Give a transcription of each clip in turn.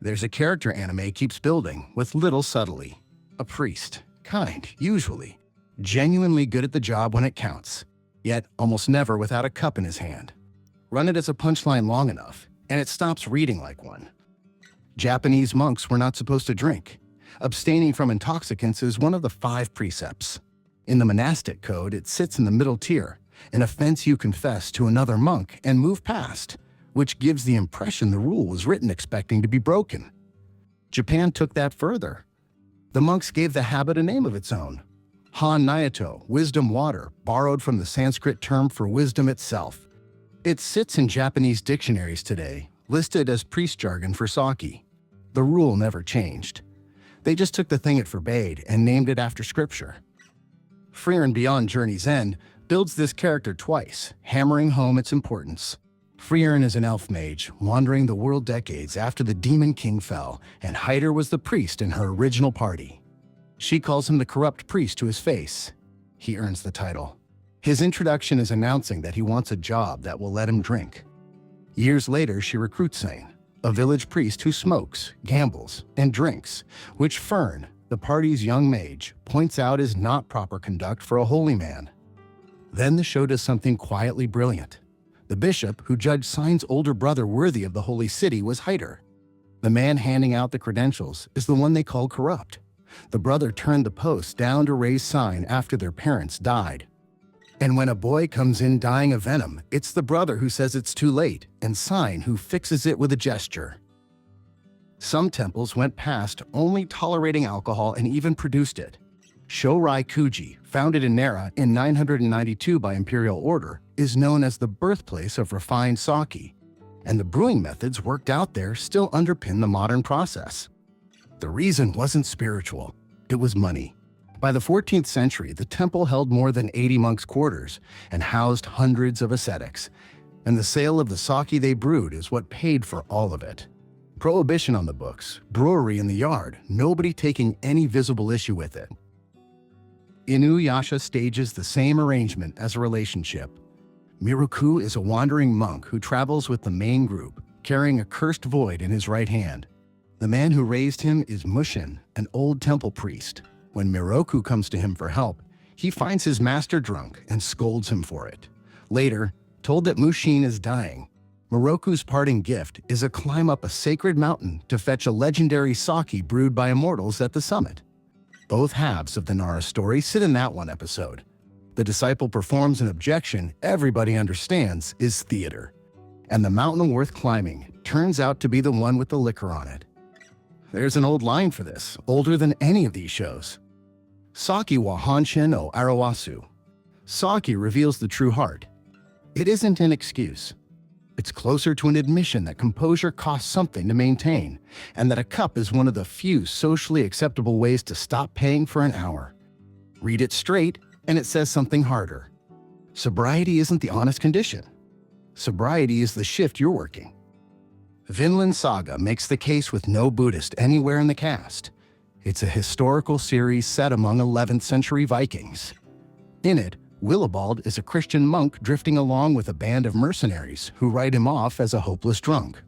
There's a character anime keeps building with little subtlety. A priest, kind, usually, genuinely good at the job when it counts, yet almost never without a cup in his hand. Run it as a punchline long enough, and it stops reading like one. Japanese monks were not supposed to drink. Abstaining from intoxicants is one of the 5 precepts. In the monastic code, it sits in the middle tier, an offense you confess to another monk and move past, which gives the impression the rule was written expecting to be broken. Japan took that further. The monks gave the habit a name of its own. Hannya-tō, wisdom water, borrowed from the Sanskrit term for wisdom itself. It sits in Japanese dictionaries today, listed as priest jargon for sake. The rule never changed. They just took the thing it forbade and named it after scripture. Frieren Beyond Journey's End builds this character twice, hammering home its importance. Frieren is an elf mage, wandering the world decades after the Demon King fell, and Hyder was the priest in her original party. She calls him the corrupt priest to his face. He earns the title. His introduction is announcing that he wants a job that will let him drink. Years later, she recruits Sane, a village priest who smokes, gambles, and drinks, which Fern, the party's young mage, points out is not proper conduct for a holy man. Then the show does something quietly brilliant. The bishop who judged Sign's older brother worthy of the holy city was Hyder. The man handing out the credentials is the one they call corrupt. The brother turned the post down to raise Sign after their parents died. And when a boy comes in dying of venom, it's the brother who says it's too late, and Sign who fixes it with a gesture. Some temples went past only tolerating alcohol and even produced it. Shōryaku-ji, founded in Nara in 992 by imperial order, is known as the birthplace of refined sake, and the brewing methods worked out there still underpin the modern process. The reason wasn't spiritual, it was money. By the 14th century, the temple held more than 80 monks' quarters and housed hundreds of ascetics, and the sale of the sake they brewed is what paid for all of it. Prohibition on the books, brewery in the yard, nobody taking any visible issue with it. InuYasha stages the same arrangement as a relationship. Miroku is a wandering monk who travels with the main group, carrying a cursed void in his right hand. The man who raised him is Mushin, an old temple priest. When Miroku comes to him for help, he finds his master drunk and scolds him for it. Later, told that Mushin is dying, Miroku's parting gift is a climb up a sacred mountain to fetch a legendary sake brewed by immortals at the summit. Both halves of the Nara story sit in that one episode. The disciple performs an objection everybody understands is theater, and the mountain worth climbing turns out to be the one with the liquor on it. There's an old line for this, older than any of these shows. Sake wa Honshin o Arawasu. Sake reveals the true heart. It isn't an excuse. It's closer to an admission that composure costs something to maintain, and that a cup is one of the few socially acceptable ways to stop paying for an hour. Read it straight, and it says something harder. Sobriety isn't the honest condition. Sobriety is the shift you're working. Vinland Saga makes the case with no Buddhist anywhere in the cast. It's a historical series set among 11th century Vikings. In it, Willibald is a Christian monk drifting along with a band of mercenaries who write him off as a hopeless drunk.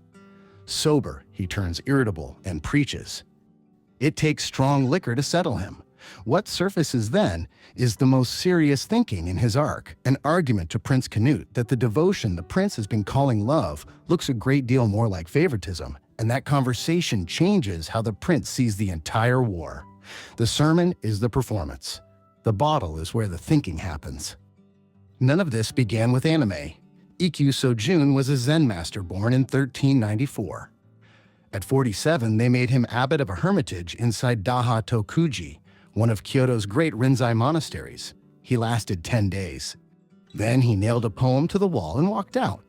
Sober, he turns irritable and preaches. It takes strong liquor to settle him. What surfaces then is the most serious thinking in his arc, an argument to Prince Canute that the devotion the prince has been calling love looks a great deal more like favoritism, and that conversation changes how the prince sees the entire war. The sermon is the performance. The bottle is where the thinking happens. None of this began with anime. Ikkyū Sōjun was a Zen master born in 1394. At 47, they made him abbot of a hermitage inside Hannya-tō, one of Kyoto's great Rinzai monasteries. He lasted 10 days. Then he nailed a poem to the wall and walked out.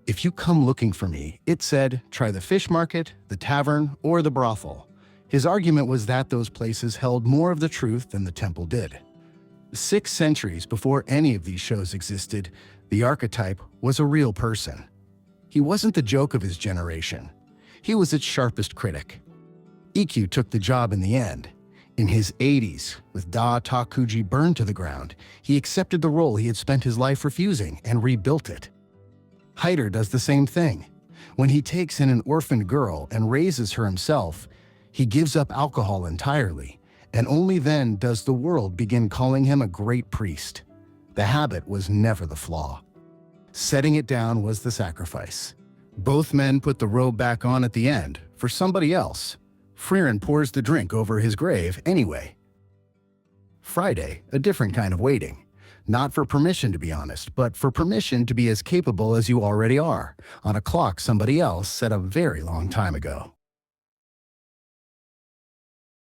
If you come looking for me, it said, try the fish market, the tavern, or the brothel. His argument was that those places held more of the truth than the temple did. 6 centuries before any of these shows existed, the archetype was a real person. He wasn't the joke of his generation. He was its sharpest critic. Ikkyū took the job in the end. In his 80s, with Takuji burned to the ground, he accepted the role he had spent his life refusing and rebuilt it. Hyder does the same thing. When he takes in an orphaned girl and raises her himself, he gives up alcohol entirely, and only then does the world begin calling him a great priest. The habit was never the flaw. Setting it down was the sacrifice. Both men put the robe back on at the end, for somebody else. Frieren pours the drink over his grave anyway. Friday, a different kind of waiting. Not for permission to be honest, but for permission to be as capable as you already are, on a clock somebody else set a very long time ago.